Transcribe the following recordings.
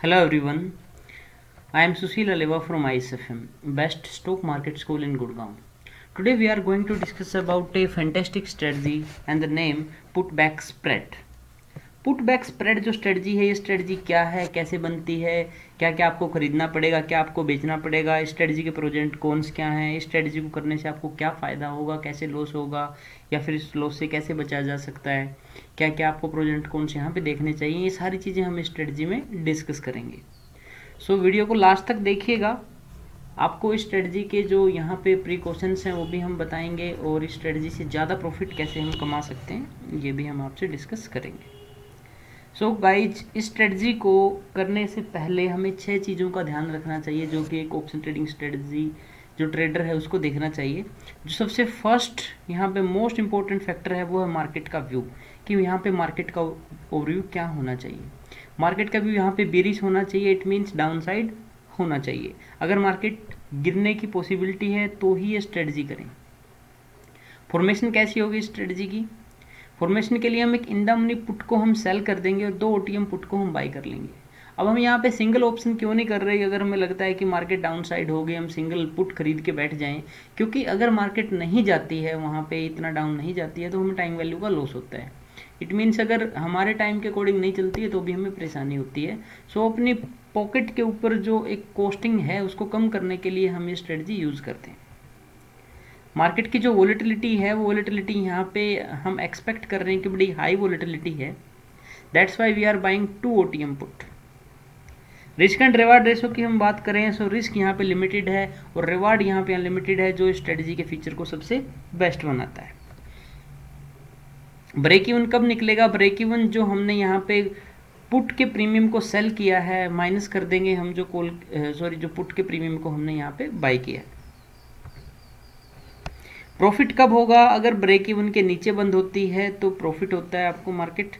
Hello everyone, I am Sushil Aleva from ISFM, best stock market school in Gurgaon. Today we are going to discuss about a fantastic strategy and the name Putback Spread. Putback spread जो strategy है, ये strategy क्या है, कैसे बनती है, क्या क्या आपको खरीदना पड़ेगा, क्या आपको बेचना पड़ेगा, इस स्ट्रेटजी के प्रोज एंड कॉन्स क्या हैं, इस स्ट्रेटजी को करने से आपको क्या फ़ायदा होगा, कैसे लॉस होगा या फिर इस लॉस से कैसे बचा जा सकता है, क्या क्या आपको प्रोज एंड कॉन्स यहाँ पे देखने चाहिए, ये सारी चीज़ें हम इस स्ट्रेटजी में डिस्कस करेंगे। सो वीडियो को लास्ट तक देखिएगा। आपको इस स्ट्रेटजी के जो यहाँ पे प्रिकॉशंस हैं वो भी हम बताएंगे और इस स्ट्रेटजी से ज़्यादा प्रॉफिट कैसे हम कमा सकते हैं ये भी हम आपसे डिस्कस करेंगे। सो गाइज, इस स्ट्रेटजी को करने से पहले हमें 6 चीज़ों का ध्यान रखना चाहिए जो कि एक ऑप्शन ट्रेडिंग स्ट्रेटजी जो ट्रेडर है उसको देखना चाहिए। जो सबसे फर्स्ट यहाँ पे मोस्ट इंपॉर्टेंट फैक्टर है वो है मार्केट का व्यू, कि यहाँ पे मार्केट का ओवरव्यू क्या होना चाहिए। मार्केट का व्यू यहाँ पे बेरिश होना चाहिए, इट मीन्स डाउन साइड होना चाहिए। अगर मार्केट गिरने की पॉसिबिलिटी है तो ही ये स्ट्रेटजी करें। फॉर्मेशन कैसी होगी स्ट्रेटजी की? फॉर्मेशन के लिए हम एक इन द मनी पुट को हम सेल कर देंगे और 2 ओटीएम पुट को हम बाई कर लेंगे। अब हम यहाँ पे सिंगल ऑप्शन क्यों नहीं कर रहे? अगर हमें लगता है कि मार्केट डाउन साइड हो गई, हम सिंगल पुट खरीद के बैठ जाएं, क्योंकि अगर मार्केट नहीं जाती है, वहाँ पे इतना डाउन नहीं जाती है तो हमें टाइम वैल्यू का लॉस होता है। इट मीन्स अगर हमारे टाइम के अकॉर्डिंग नहीं चलती है तो भी हमें परेशानी होती है। सो अपनी पॉकेट के ऊपर जो एक कॉस्टिंग है उसको कम करने के लिए हम ये स्ट्रेटजी यूज़ करते हैं। मार्केट की जो वोलेटिलिटी है वो वोलेटिलिटी यहाँ पे हम एक्सपेक्ट कर रहे हैं कि बड़ी हाई वोलेटिलिटी है, that's why we are buying 2 OTM put. Risk and reward ratio की हम बात करें, सो रिस्क यहाँ पे लिमिटेड है और रिवार्ड यहाँ पे अनलिमिटेड है, जो स्ट्रेटजी के फीचर को सबसे बेस्ट बनाता है। ब्रेक इवन कब निकलेगा? ब्रेक इवन जो हमने यहाँ पे पुट के प्रीमियम को सेल किया है माइनस कर देंगे हम जो जो पुट के प्रीमियम को हमने यहाँ पे बाई किया है। प्रॉफिट कब होगा? अगर ब्रेक इवन के नीचे बंद होती है तो प्रॉफिट होता है आपको मार्केट,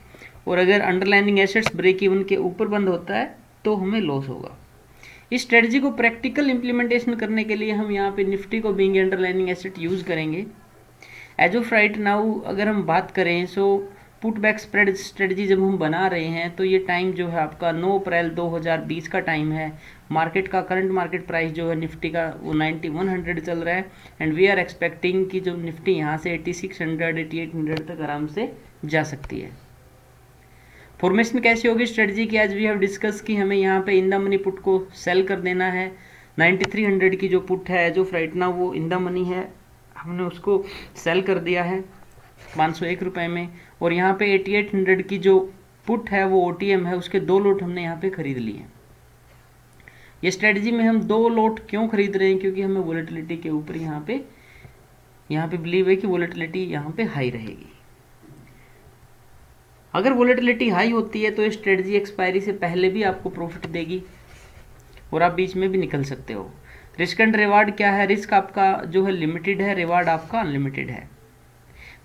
और अगर अंडरलाइनिंग एसेट्स ब्रेक इवन के ऊपर बंद होता है तो हमें लॉस होगा। इस स्ट्रेटजी को प्रैक्टिकल इंप्लीमेंटेशन करने के लिए हम यहाँ पे निफ्टी को बीइंग अंडरलाइनिंग एसेट यूज़ करेंगे। एज ऑफ राइट नाउ अगर हम बात करें, so put back spread strategy जब हम बना रहे हैं तो ये टाइम जो है आपका 9 अप्रैल 2020 का टाइम है। मार्केट का करंट मार्केट प्राइस जो है निफ्टी का वो 9100 चल रहा है एंड वी आर एक्सपेक्टिंग कि जो निफ्टी यहाँ से 8600 8800 तक आराम से जा सकती है। फॉर्मेशन कैसी होगी स्ट्रेटजी की? आज वी हैव डिस्कस कि हमें यहाँ पे इन द मनी पुट को सेल कर देना है। 9300 की जो पुट है जो राइट नाउ वो इन द मनी है, हमने उसको सेल कर दिया है 501 रुपये में, और यहाँ पे 8800 की जो पुट है वो ओटीएम है, उसके 2 लोट हमने यहाँ पे खरीद लिए हैं। ये स्ट्रेटजी में हम 2 लोट क्यों खरीद रहे हैं? क्योंकि हमें वोलेटिलिटी के ऊपर यहाँ पे बिलीव है कि वोलेटिलिटी यहाँ पे हाई रहेगी। अगर वोलेटिलिटी हाई होती है तो ये स्ट्रेटजी एक्सपायरी से पहले भी आपको प्रॉफिट देगी और आप बीच में भी निकल सकते हो। रिस्क एंड रिवार्ड क्या है? रिस्क आपका जो है लिमिटेड है, रिवार्ड आपका अनलिमिटेड है।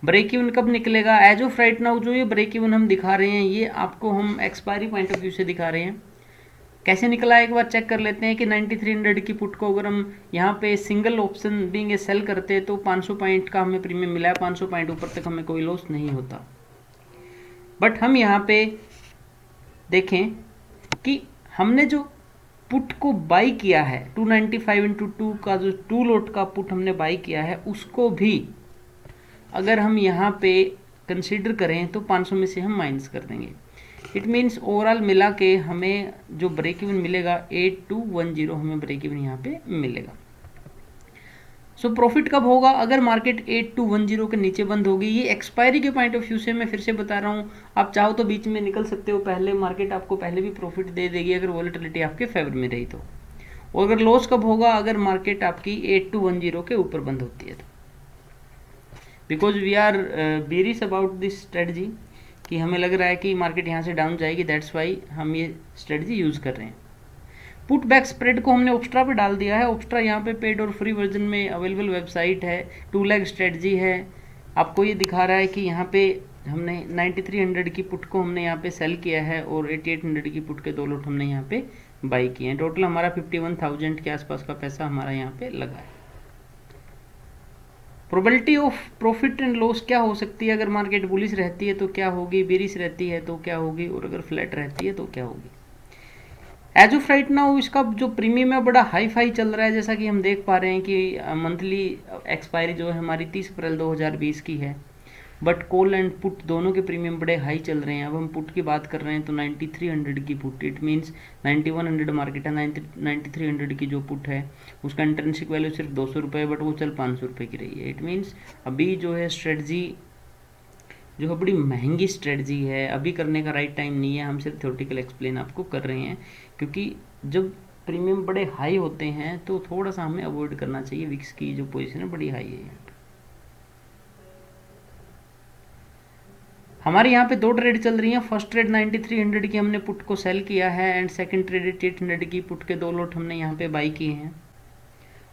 ब्रेक इवन कब निकलेगा? एज ऑफ राइट नाउ जो ये ब्रेक इवन हम दिखा रहे हैं ये आपको हम एक्सपायरी पॉइंट ऑफ व्यू से दिखा रहे हैं। कैसे निकला एक बार चेक कर लेते हैं कि 9300 की पुट को अगर हम यहाँ पे सिंगल ऑप्शन बीइंग सेल करते हैं तो 500 पॉइंट का हमें प्रीमियम मिला है, 500 पॉइंट ऊपर तक हमें कोई लॉस नहीं होता। बट हम यहाँ पे देखें कि हमने जो पुट को बाई किया है 295/2 का जो 2 लोट का पुट हमने बाई किया है उसको भी अगर हम यहाँ पे कंसीडर करें तो 500 में से हम माइनस कर देंगे। इट मीन्स ओवरऑल मिला के हमें जो ब्रेक इवन मिलेगा 8210 हमें ब्रेक इवन यहाँ पे मिलेगा। सो प्रॉफिट कब होगा? अगर मार्केट 8210 के नीचे बंद होगी। ये एक्सपायरी के पॉइंट ऑफ व्यू से मैं फिर से बता रहा हूँ, आप चाहो तो बीच में निकल सकते हो, पहले मार्केट आपको पहले भी प्रॉफिट दे देगी अगर वोलेटिलिटी आपके फेवर में रही तो। और अगर लॉस कब होगा? अगर मार्केट आपकी 8210 के ऊपर बंद होती है तो। Because we are bearish about this strategy कि हमें लग रहा है कि मार्केट यहाँ से डाउन जाएगी, दैट्स वाई हम ये स्ट्रेटजी यूज़ कर रहे हैं। पुट बैक स्प्रेड को हमने ऑप्स्ट्रा पे डाल दिया है। ऑप्स्ट्रा यहाँ पे पेड और फ्री वर्जन में अवेलेबल वेबसाइट है, 2 लाख स्ट्रेटजी है। आपको ये दिखा रहा है कि यहाँ पे हमने 9300 की पुट को हमने यहाँ पे सेल किया है और 8800 की पुट के 2 लोट हमने यहाँ पे बाई किए हैं। टोटल हमारा 51,000 के आसपास का पैसा हमारा यहाँ पे लगा है। Probability of profit and loss क्या हो सकती है? अगर मार्केट बुलिश रहती है तो क्या होगी, बेरिश रहती है तो क्या होगी, और अगर फ्लैट रहती है तो क्या होगी? एज ऑफ राइट नाउ इसका जो प्रीमियम है बड़ा हाई फाई चल रहा है, जैसा कि हम देख पा रहे हैं कि मंथली एक्सपायरी जो है हमारी 30 अप्रैल 2020 की है। बट कॉल एंड पुट दोनों के प्रीमियम बड़े हाई चल रहे हैं। अब हम पुट की बात कर रहे हैं तो 9300 की पुट, इट मीन्स 9100 मार्केट है, 9300 की जो पुट है उसका इंट्रिंसिक वैल्यू सिर्फ 200 रुपये, बट वो चल 500 रुपये की रही है। इट मीन्स अभी जो है स्ट्रेटजी जो है बड़ी महंगी स्ट्रेटजी है, अभी करने का राइट टाइम नहीं है। हम सिर्फ थ्योरेटिकल एक्सप्लेन आपको कर रहे हैं, क्योंकि जब प्रीमियम बड़े हाई होते हैं तो थोड़ा सा हमें अवॉइड करना चाहिए। विक्स की जो पोजीशन है बड़ी हाई है। हमारे यहाँ पे दो ट्रेड चल रही हैं। फर्स्ट ट्रेड 9300 की हमने पुट को सेल किया है एंड सेकंड ट्रेड 8800 की पुट के दो लोट हमने यहाँ पे बाई किए हैं।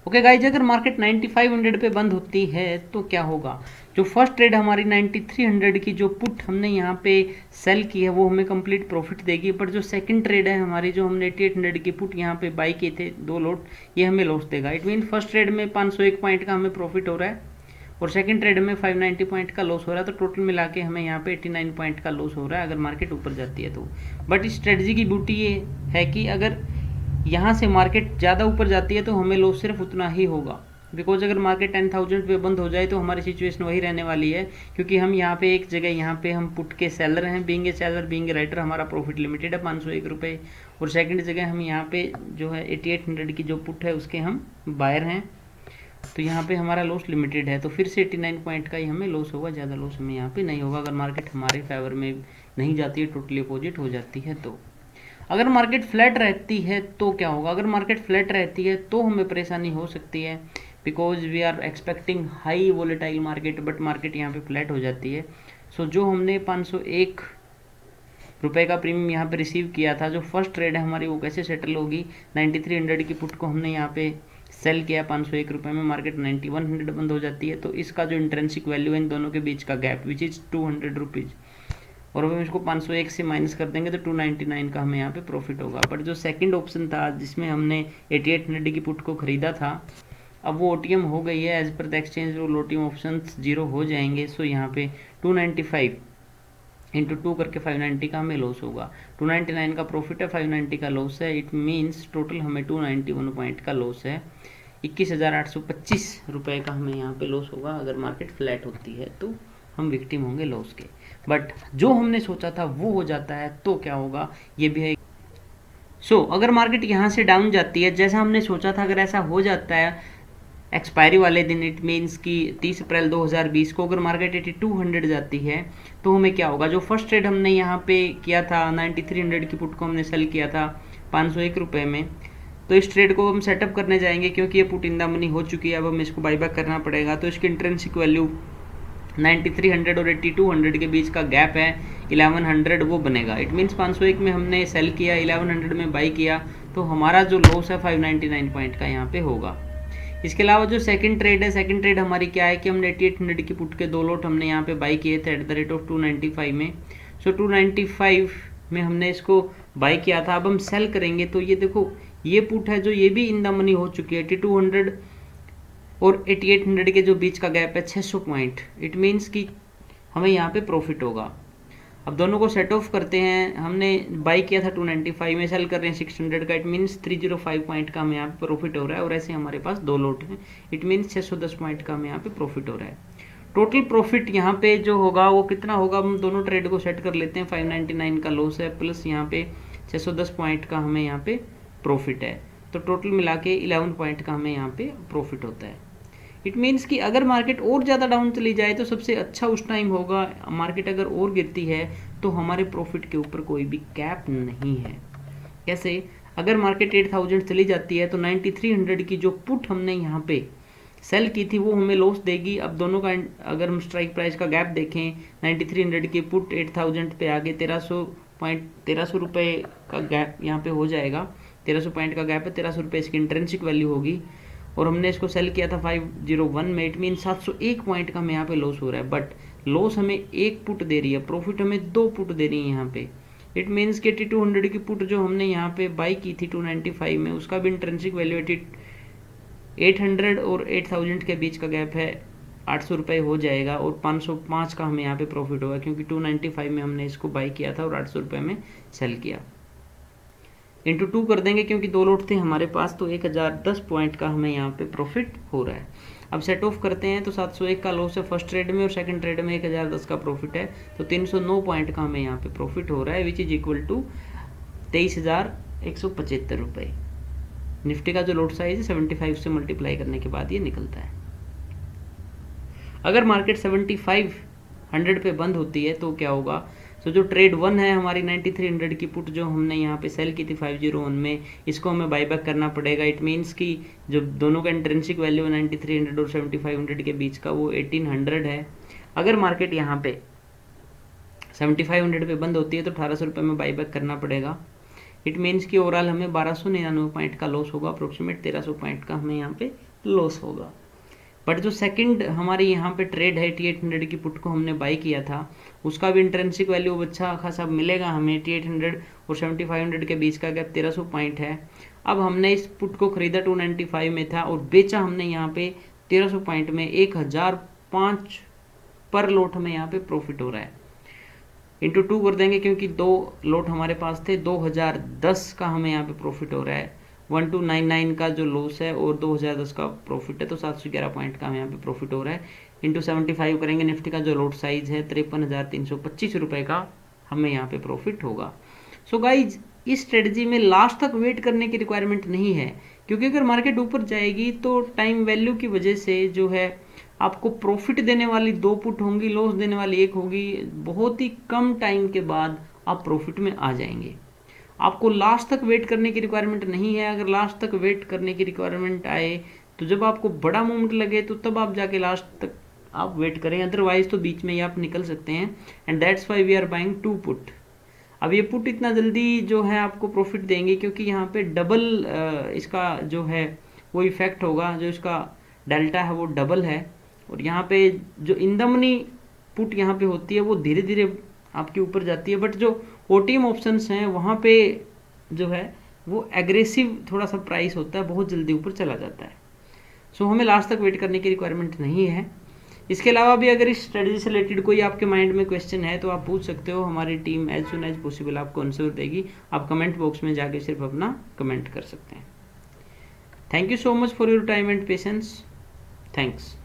ओके गाइज, अगर मार्केट 9500 पे बंद होती है तो क्या होगा? जो फर्स्ट ट्रेड हमारी 9300 की जो पुट हमने यहाँ पे सेल की है वो हमें कंप्लीट प्रॉफिट देगी, पर जो सेकंड ट्रेड है हमारी जो हमने 8800 की पुट यहाँ पे बाई किए थे दो लोट, ये हमें लॉस देगा। इट मीन फर्स्ट ट्रेड में 501 पॉइंट का हमें प्रॉफिट हो रहा है और सेकंड ट्रेड में 590 पॉइंट का लॉस हो रहा है, तो टोटल मिला के हमें यहाँ पे 89 पॉइंट का लॉस हो रहा है अगर मार्केट ऊपर जाती है तो। बट इस स्ट्रेटजी की ब्यूटी ये है कि अगर यहाँ से मार्केट ज़्यादा ऊपर जाती है तो हमें लॉस सिर्फ उतना ही होगा, बिकॉज अगर मार्केट 10,000 पे बंद हो जाए तो हमारी सिचुएशन वही रहने वाली है, क्योंकि हम यहाँ पे एक जगह यहाँ पे हम पुट के सेलर हैं, being a seller being a writer हमारा प्रॉफिट लिमिटेड है 501 रुपये, और सेकंड जगह हम यहाँ पे जो है 8800 की जो पुट है उसके हम बायर हैं, तो यहाँ पे हमारा लॉस लिमिटेड है, तो फिर से 89 पॉइंट का ही हमें लॉस होगा, ज़्यादा लॉस हमें यहाँ पे नहीं होगा अगर मार्केट हमारे फेवर में नहीं जाती है, टोटली अपोजिट हो जाती है तो। अगर मार्केट फ्लैट रहती है तो क्या होगा? अगर मार्केट फ्लैट रहती है तो हमें परेशानी हो सकती है, because we are expecting high volatile market, but market यहाँ पे फ्लैट हो जाती है। सो जो हमने 501 रुपये का प्रीमियम यहाँ पे रिसीव किया था, जो फर्स्ट ट्रेड है हमारी वो कैसे सेटल होगी? 9300 की पुट को हमने यहाँ पे सेल किया 501 रुपये में, मार्केट 9100 बंद हो जाती है, तो इसका जो इंट्रेंसिक वैल्यू है इन दोनों के बीच का गैप विच इज़ 200 रुपीज़, और अब हम इसको 501 से माइनस कर देंगे तो 299 का हमें यहाँ पे प्रॉफिट होगा। बट जो सेकंड ऑप्शन था जिसमें हमने 8800 की पुट को खरीदा था, अब वो ओटीएम हो गई है, as per the exchange rule OTM option 0 हो जाएंगे। सो यहाँ पे 295 इंटू 2 करके 590 का हमें लॉस होगा। 299 का प्रॉफिट है, 590 का लॉस है, इट मीन्स टोटल हमें 291 पॉइंट का लॉस है। 21,825 रुपये का हमें यहाँ पे लॉस होगा अगर मार्केट फ्लैट होती है तो हम विक्टिम होंगे लॉस के। बट जो हमने सोचा था वो हो जाता है तो क्या होगा, ये भी है। सो अगर मार्केट यहाँ से डाउन जाती है जैसा हमने सोचा था, अगर ऐसा हो जाता है एक्सपायरी वाले दिन, इट मीन्स कि 30 अप्रैल 2020 को अगर मार्केट 8200 जाती है तो हमें क्या होगा? जो फर्स्ट ट्रेड हमने यहाँ पे किया था 9300 की पुट को हमने सेल किया था 501 रुपये में, तो इस ट्रेड को हम सेटअप करने जाएंगे क्योंकि ये पुट इन द मनी हो चुकी है, अब हमें इसको बाईबैक करना पड़ेगा, तो इसकी इंट्रिंसिक वैल्यू 9300 और 8200 के बीच का गैप है 1100, वो बनेगा। इट मीन्स 501 में हमने सेल किया, 1100 में बाई किया, तो हमारा जो लॉस है 599 पॉइंट का यहाँ पे होगा। इसके अलावा जो सेकंड ट्रेड है, सेकंड ट्रेड हमारी क्या है कि हमने 8800 की पुट के दो लोट हमने यहाँ पे बाई किए थे @295 में। सो 295 में हमने इसको बाई किया था, अब हम सेल करेंगे तो ये देखो ये पुट है जो ये भी इन द मनी हो चुकी है, 8200 और 8800 के जो बीच का गैप है 600 पॉइंट, इट मीन्स कि हमें यहाँ पे प्रॉफिट होगा। अब दोनों को सेट ऑफ करते हैं, हमने बाई किया था 295 में, सेल कर रहे हैं 600 का, इट मीन्स 305 पॉइंट का हमें यहाँ पे प्रॉफिट हो रहा है, और ऐसे हमारे पास दो लोट हैं, इट मीन्स 610 पॉइंट का हमें यहाँ पे प्रॉफिट हो रहा है। टोटल प्रॉफिट यहाँ पे जो होगा वो कितना होगा? हम दोनों ट्रेड को सेट कर लेते हैं, 599 का लॉस है प्लस यहाँ पे 610 पॉइंट का हमें यहाँ पे प्रॉफिट है, तो टोटल मिला के 11 पॉइंट का हमें यहाँ पे प्रॉफिट होता है। इट मीन्स कि अगर मार्केट और ज़्यादा डाउन चली जाए तो सबसे अच्छा उस टाइम होगा, मार्केट अगर और गिरती है तो हमारे प्रॉफिट के ऊपर कोई भी कैप नहीं है। कैसे? अगर मार्केट 8000 चली जाती है तो 9300 की जो पुट हमने यहाँ पे सेल की थी वो हमें लॉस देगी। अब दोनों का अगर हम स्ट्राइक प्राइस का गैप देखें, 9300 की पुट 8000 पे आगे 1300 रुपये का गैप यहाँ पे हो जाएगा, 1300 पॉइंट का गैप है, 1300 रुपये इसकी इंट्रेंसिक वैल्यू होगी, और हमने इसको सेल किया था 501 में, इट मीन 701 पॉइंट का हमें यहाँ पे लॉस हो रहा है। बट लॉस हमें एक पुट दे रही है, प्रॉफिट हमें दो पुट दे रही है यहाँ पे। इट मीन्स कि 8200 की पुट जो हमने यहाँ पे बाई की थी 295 में, उसका भी इंट्रेंसिक वैल्यू 800 और 8000 के बीच का गैप है, 800 रुपये हो जाएगा, और 505 का हमें यहाँ पे प्रॉफिट होगा क्योंकि 295 में हमने इसको बाई किया था और 800 रुपये में सेल किया। इंटू 2 कर देंगे क्योंकि 2 लॉट थे हमारे पास, तो 1010 पॉइंट का हमें यहाँ पे प्रॉफिट हो रहा है। अब सेट ऑफ करते हैं तो 701 का लॉस है फर्स्ट ट्रेड में और सेकंड ट्रेड में 1010 का प्रॉफिट है, तो 309 पॉइंट का हमें यहाँ पे प्रॉफिट हो रहा है, विच इज इक्वल टू 23,175 रुपये। निफ्टी का जो लॉट साइज है 75 से मल्टीप्लाई करने के बाद ये निकलता है। अगर मार्केट 7500 पे बंद होती है तो क्या होगा, तो जो ट्रेड 1 है हमारी 9300 की पुट जो हमने यहाँ पे सेल की थी 501 में, इसको हमें बाईबैक करना पड़ेगा। इट मीन्स कि जो दोनों का इंट्रिंसिक वैल्यू 9300 और 7500 के बीच का वो 1800 है। अगर मार्केट यहाँ पे 7500 पे बंद होती है तो 1800 रुपये में बाईबैक करना पड़ेगा। इट मीन्स कि ओवरऑल हमें 1299 पॉइंट का लॉस होगा, अप्रोक्सीमेट 1300 पॉइंट का हमें यहाँ पे लॉस होगा। बट जो सेकंड हमारी यहाँ पे ट्रेड है 8800 की पुट को हमने बाई किया था, उसका भी इंट्रेंसिक वैल्यू अच्छा खासा मिलेगा हमें। 8800 और 7500 के बीच का गैप 1300 पॉइंट है। अब हमने इस पुट को खरीदा 295 में था और बेचा हमने यहाँ पे 1300 पॉइंट में 1005 पर लोट हमें यहाँ पे प्रॉफिट हो रहा है। इंटू 2 कर देंगे क्योंकि 2 लोट हमारे पास थे, 2010 का हमें यहाँ पे प्रॉफिट हो रहा है। 1299 का जो लॉस है और 2010 का प्रॉफिट है, तो 711 पॉइंट का हमें यहाँ पे प्रॉफिट हो रहा है। इंटू 75 करेंगे, निफ्टी का जो लॉट साइज है 53,325 रुपये का हमें यहाँ पे प्रॉफिट होगा। सो गाइज, इस स्ट्रेटजी में लास्ट तक वेट करने की रिक्वायरमेंट नहीं है, क्योंकि अगर मार्केट ऊपर जाएगी तो टाइम वैल्यू की वजह से जो है आपको प्रॉफिट देने वाली 2 पुट होंगी, लॉस देने वाली 1 होगी। बहुत ही कम टाइम के बाद आप प्रॉफिट में आ जाएंगे। आपको लास्ट तक वेट करने की रिक्वायरमेंट नहीं है। अगर लास्ट तक वेट करने की रिक्वायरमेंट आए तो जब आपको बड़ा मूवमेंट लगे तो तब आप जाके लास्ट तक आप वेट करें, अदरवाइज तो बीच में ही आप निकल सकते हैं। And that's why we are buying 2 put. अब ये पुट इतना जल्दी जो है आपको प्रॉफिट देंगे क्योंकि यहाँ पे डबल इसका जो है वो इफेक्ट होगा, जो इसका डेल्टा है वो डबल है। और यहाँ पे जो इन द मनी पुट यहाँ पे होती है वो धीरे धीरे आपके ऊपर जाती है, बट जो ओटीएम ऑप्शंस हैं वहाँ पे जो है वो एग्रेसिव थोड़ा सा प्राइस होता है, बहुत जल्दी ऊपर चला जाता है। सो हमें लास्ट तक वेट करने की रिक्वायरमेंट नहीं है। इसके अलावा भी अगर इस स्ट्रेटजी से रिलेटेड कोई आपके माइंड में क्वेश्चन है तो आप पूछ सकते हो, हमारी team as soon as possible आपको आंसर देगी। आप कमेंट बॉक्स में जाके सिर्फ अपना कमेंट कर सकते हैं। Thank you so much for your time and patience. Thanks.